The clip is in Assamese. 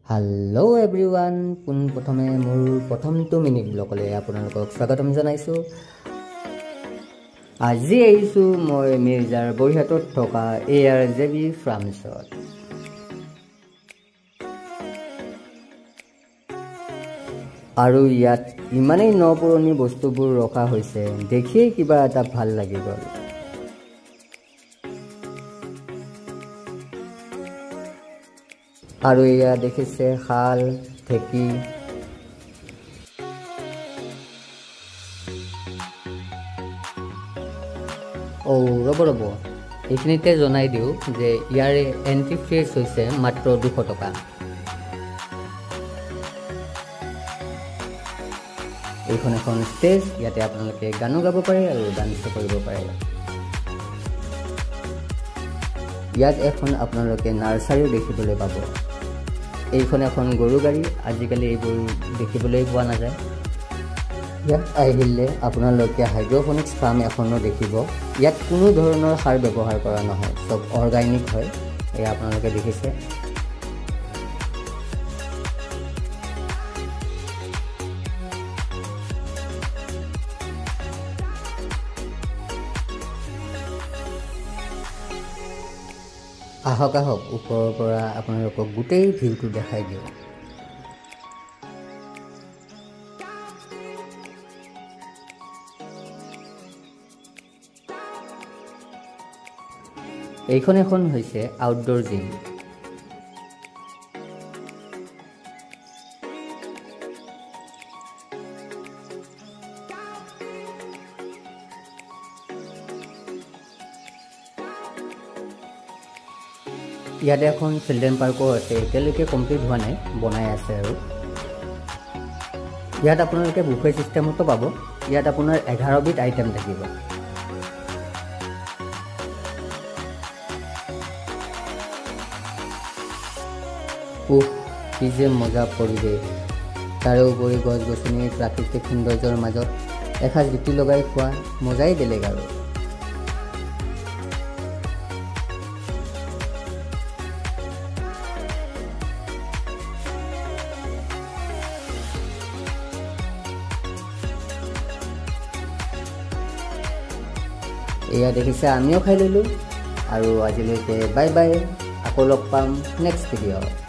हेलो एवरीवन पुन प्रथमे मोर प्रथमটো मिनी ब्लगले আপোনালোকক স্বাগতম জনাইছো। আজি আইছো মই মিৰ্জাৰ বৰিহাটত থকা ARJB ফাৰ্মছত। আৰু ইয়াত ইমানেই নপুৰণি বস্তুবোৰ ৰখা হৈছে দেখিয়ে কিবা এটা ভাল লাগি গ'ল। আৰু ইয়া দেখিছে শাল ঢেকি ৰ'ব এইখিনিতে জনাই দিওঁ যে ইয়াৰে এণ্ট্ৰি ফিজ হৈছে মাত্ৰ 200 টকা। এইখন এখন ষ্টেজ, ইয়াতে আপোনালোকে গানো গাব পাৰে আৰু ডান্স কৰিব পাৰে। ইয়াত এখন আপোনালোকে নাৰ্চাৰীও দেখিবলৈ পাব। এইখন এখন গৰু গাড়ী, আজিকালি এইবোৰ দেখিবলৈ পোৱা নাযায়। ইয়াত আহিলে আপোনালোকে হাইড্ৰপনিক্স ফাৰ্ম এখনো দেখিব। ইয়াত কোনো ধৰণৰ সাৰ ব্যৱহাৰ কৰা নহয়, চব অৰ্গেনিক হয়। এয়া আপোনালোকে দেখিছে। আহক ওপৰৰ পৰা আপোনালোকক গোটেই ভিউটো দেখাই দিওঁ। এইখন এখন হৈছে আউটডোৰ জিম। ইয়াতে এখন চিলড্ৰেন পাৰ্কো আছে, এতিয়ালৈকে কমপ্লিট হোৱা নাই, বনাই আছে আৰু। ইয়াত আপোনালোকে বুফে চিষ্টেমতো পাব। ইয়াত আপোনাৰ 11 বিধ আইটেম থাকিব। কি যে মজা পৰিৱেশ, তাৰোপৰি গছ গছনিৰ প্ৰাকৃতিক সৌন্দৰ্যৰ মাজত এসাঁজ জুতি লগাই খোৱা মজাই বেলেগ আৰু। এয়া দেখিছে, আমিও খাই ল'লোঁ। আৰু আজিলৈকে বাই বাই, আকৌ লগ পাম নেক্সট ভিডিঅ'।